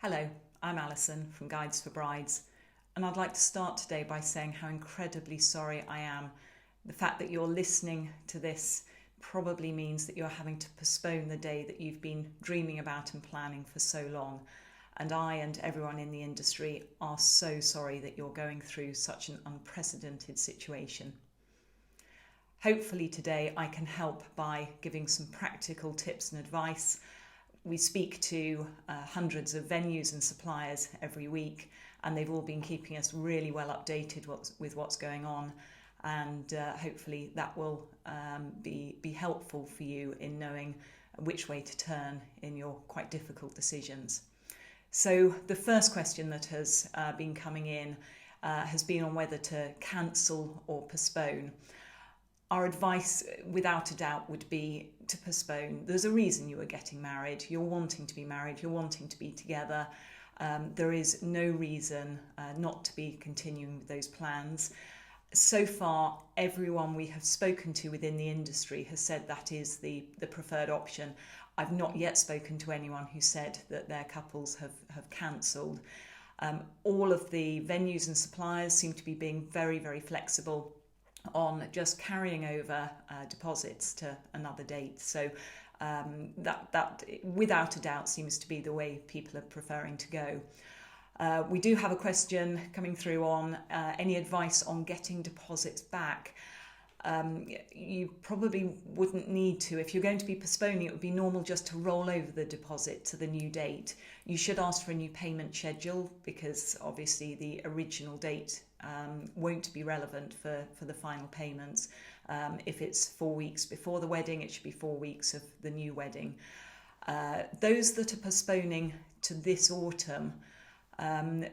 Hello, I'm Alison from Guides for Brides, and I'd like to start today by saying how incredibly sorry I am. The fact that you're listening to this probably means that you're having to postpone the day that you've been dreaming about and planning for so long. And I and everyone in the industry are so sorry that you're going through such an unprecedented situation. Hopefully today I can help by giving some practical tips and advice. We speak to hundreds of venues and suppliers every week, and they've all been keeping us really well updated with what's going on, and hopefully that will be helpful for you in knowing which way to turn in your quite difficult decisions. So the first question that has been coming in has been on whether to cancel or postpone. Our advice, without a doubt, would be to postpone. There's a reason you are getting married. You're wanting to be married. You're wanting to be together. There is no reason not to be continuing with those plans. So far, everyone we have spoken to within the industry has said that is the preferred option. I've not yet spoken to anyone who said that their couples have cancelled. All of the venues and suppliers seem to be being very, very flexible on just carrying over deposits to another date. So that without a doubt seems to be the way people are preferring to go. We do have a question coming through on any advice on getting deposits back. You probably wouldn't need to. If you're going to be postponing, it would be normal just to roll over the deposit to the new date. You should ask for a new payment schedule because obviously the original date won't be relevant for the final payments. If it's 4 weeks before the wedding, it should be 4 weeks of the new wedding. Those that are postponing to this autumn,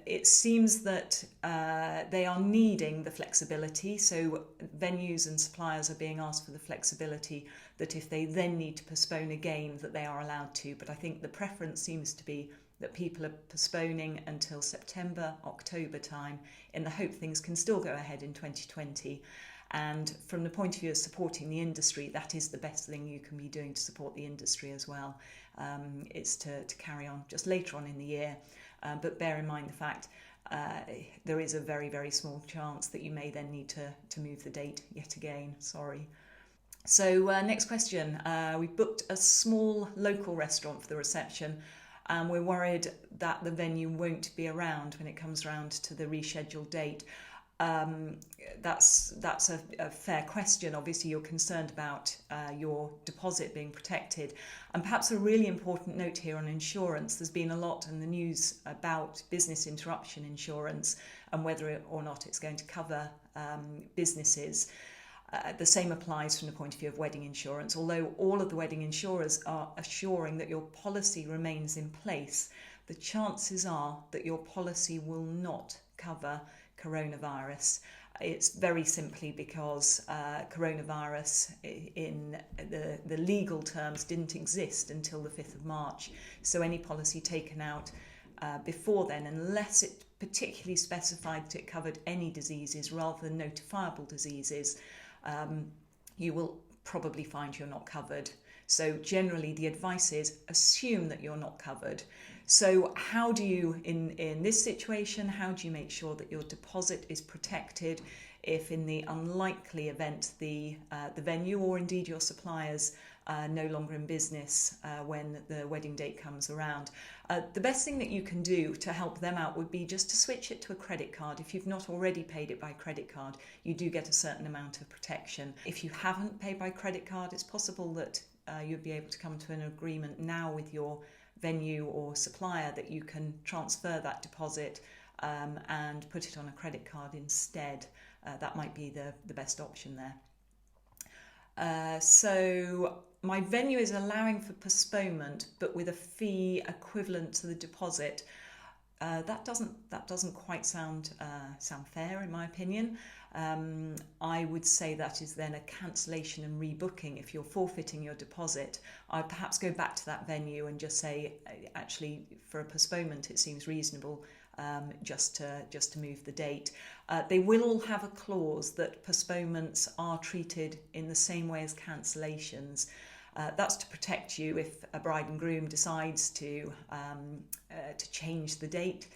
it seems that they are needing the flexibility. So venues and suppliers are being asked for the flexibility that if they then need to postpone again, that they are allowed to. But I think the preference seems to be that people are postponing until September, October time in the hope things can still go ahead in 2020. And from the point of view of supporting the industry, that is the best thing you can be doing to support the industry as well. It's to carry on just later on in the year. But bear in mind the fact there is a very, very small chance that you may then need to move the date yet again. Sorry. So next question. We booked a small local restaurant for the reception, and we're worried that the venue won't be around when it comes around to the rescheduled date. That's a fair question. Obviously, you're concerned about your deposit being protected. And perhaps a really important note here on insurance. There's been a lot in the news about business interruption insurance and whether or not it's going to cover businesses. The same applies from the point of view of wedding insurance. Although all of the wedding insurers are assuring that your policy remains in place, the chances are that your policy will not cover coronavirus. It's very simply because coronavirus in the legal terms didn't exist until the 5th of March. So any policy taken out before then, unless it particularly specified that it covered any diseases rather than notifiable diseases, you will probably find you're not covered. So generally the advice is assume that you're not covered. So how do you, in this situation, how do you make sure that your deposit is protected if in the unlikely event the venue or indeed your suppliers are no longer in business when the wedding date comes around? The best thing that you can do to help them out would be just to switch it to a credit card. If you've not already paid it by credit card, you do get a certain amount of protection. If you haven't paid by credit card, it's possible that you'll be able to come to an agreement now with your venue or supplier that you can transfer that deposit and put it on a credit card instead. That might be the best option there. So my venue is allowing for postponement, but with a fee equivalent to the deposit. That doesn't quite sound fair, in my opinion. I would say that is then a cancellation and rebooking. If you're forfeiting your deposit, I'd perhaps go back to that venue and just say, actually, for a postponement, it seems reasonable just to move the date. They will all have a clause that postponements are treated in the same way as cancellations. That's to protect you if a bride and groom decides to change the date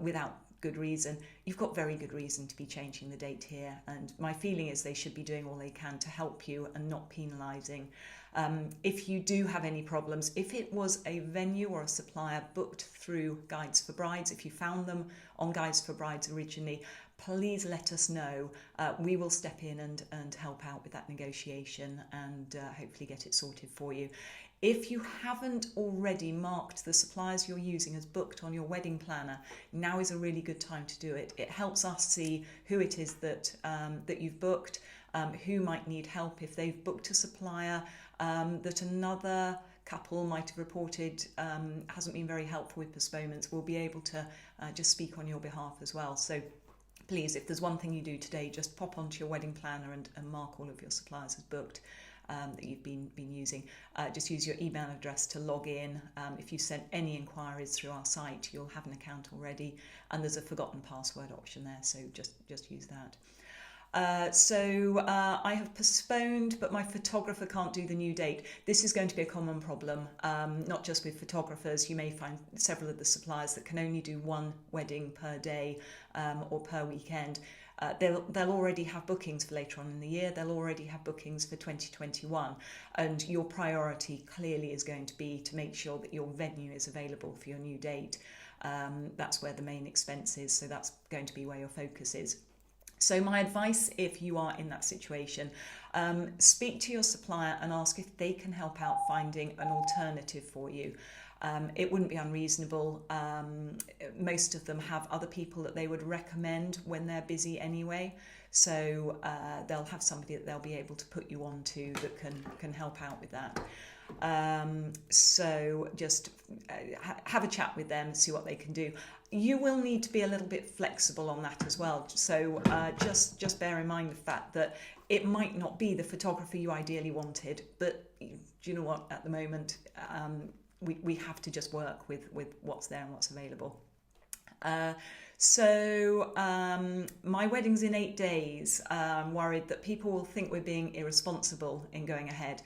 without good reason. You've got very good reason to be changing the date here, and my feeling is they should be doing all they can to help you and not penalising. If you do have any problems, if it was a venue or a supplier booked through Guides for Brides, if you found them on Guides for Brides originally, please let us know. We will step in and help out with that negotiation and hopefully get it sorted for you. If you haven't already marked the suppliers you're using as booked on your wedding planner, now is a really good time to do it. It helps us see who it is that you've booked, who might need help if they've booked a supplier that another couple might have reported hasn't been very helpful with postponements. We'll be able to just speak on your behalf as well. So please, if there's one thing you do today, just pop onto your wedding planner and mark all of your suppliers as booked that you've been using. Just use your email address to log in. If you sent any inquiries through our site, you'll have an account already, and there's a forgotten password option there, so just use that. I have postponed, but my photographer can't do the new date. This is going to be a common problem, not just with photographers. You may find several of the suppliers that can only do one wedding per day or per weekend. They'll already have bookings for later on in the year. They'll already have bookings for 2021. And your priority clearly is going to be to make sure that your venue is available for your new date. That's where the main expense is. So that's going to be where your focus is. So my advice, if you are in that situation, speak to your supplier and ask if they can help out finding an alternative for you. It wouldn't be unreasonable. Most of them have other people that they would recommend when they're busy anyway. So they'll have somebody that they'll be able to put you on to that can help out with that. So just have a chat with them, see what they can do. You will need to be a little bit flexible on that as well. So just bear in mind the fact that it might not be the photographer you ideally wanted, but do you know what? At the moment, we have to just work with what's there and what's available. My wedding's in 8 days. I'm worried that people will think we're being irresponsible in going ahead.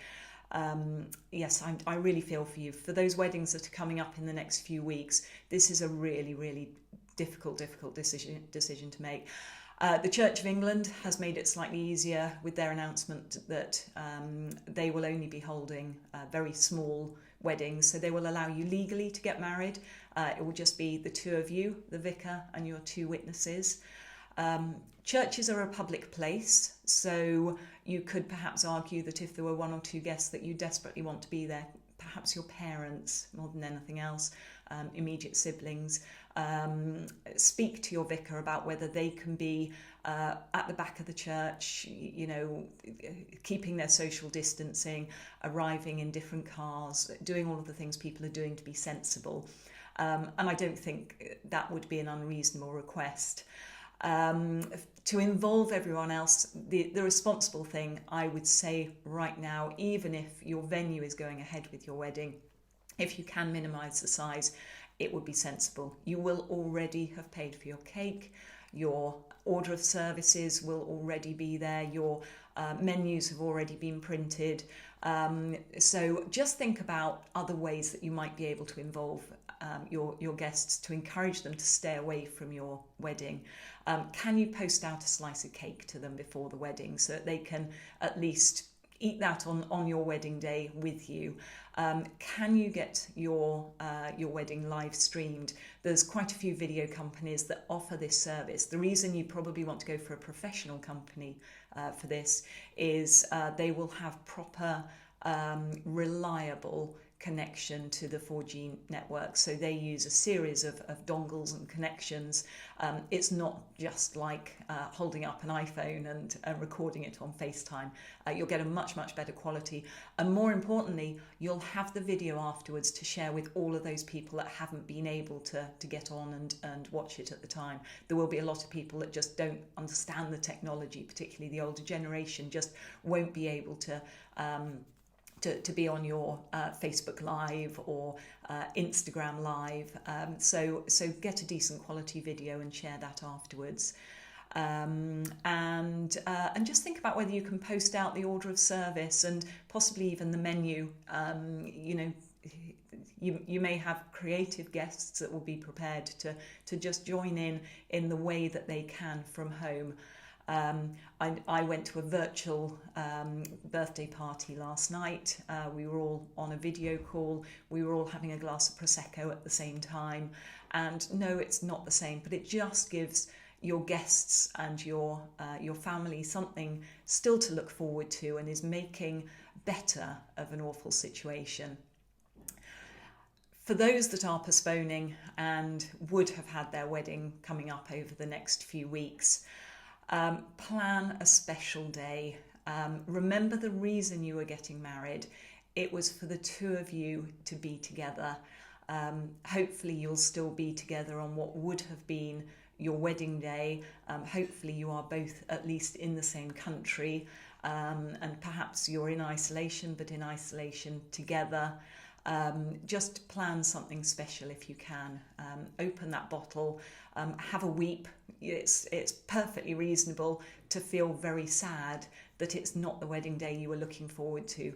Yes, I really feel for you. For those weddings that are coming up in the next few weeks, this is a really, really difficult decision to make. The Church of England has made it slightly easier with their announcement that they will only be holding very small weddings, so they will allow you legally to get married. It will just be the two of you, the vicar and your 2 witnesses. Churches are a public place, so you could perhaps argue that if there were 1 or 2 guests that you desperately want to be there, perhaps your parents more than anything else, immediate siblings, speak to your vicar about whether they can be at the back of the church, you know, keeping their social distancing, arriving in different cars, doing all of the things people are doing to be sensible. And I don't think that would be an unreasonable request. To involve everyone else, the responsible thing I would say right now, even if your venue is going ahead with your wedding, if you can minimise the size, it would be sensible. You will already have paid for your cake, your order of services will already be there, your menus have already been printed. So just think about other ways that you might be able to involve your guests to encourage them to stay away from your wedding. Can you post out a slice of cake to them before the wedding so that they can at least eat that on your wedding day with you? Can you get your wedding live streamed? There's quite a few video companies that offer this service. The reason you probably want to go for a professional company for this is they will have proper, reliable connection to the 4G network. So they use a series of dongles and connections. It's not just like holding up an iPhone and recording it on FaceTime. You'll get a much better quality. And more importantly, you'll have the video afterwards to share with all of those people that haven't been able to get on and watch it at the time. There will be a lot of people that just don't understand the technology, particularly the older generation, just won't be able to be on your Facebook Live or Instagram Live. So get a decent quality video and share that afterwards. And just think about whether you can post out the order of service and possibly even the menu. You may have creative guests that will be prepared to just join in the way that they can from home. I went to a virtual birthday party last night. We were all on a video call. We were all having a glass of Prosecco at the same time. And no, it's not the same, but it just gives your guests and your family something still to look forward to, and is making better of an awful situation. For those that are postponing and would have had their wedding coming up over the next few weeks, plan a special day. Remember the reason you were getting married. It was for the two of you to be together. Hopefully you'll still be together on what would have been your wedding day. Hopefully you are both at least in the same country, and perhaps you're in isolation, but in isolation together. Just plan something special if you can. Open that bottle, have a weep. It's perfectly reasonable to feel very sad that it's not the wedding day you were looking forward to.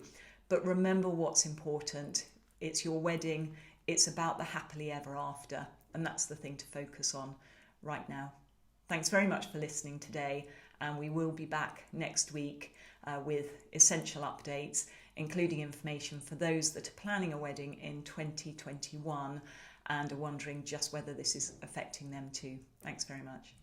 But remember what's important. It's your wedding. It's about the happily ever after. And that's the thing to focus on right now. Thanks very much for listening today. And we will be back next week with essential updates, including information for those that are planning a wedding in 2021 and are wondering just whether this is affecting them too. Thanks very much.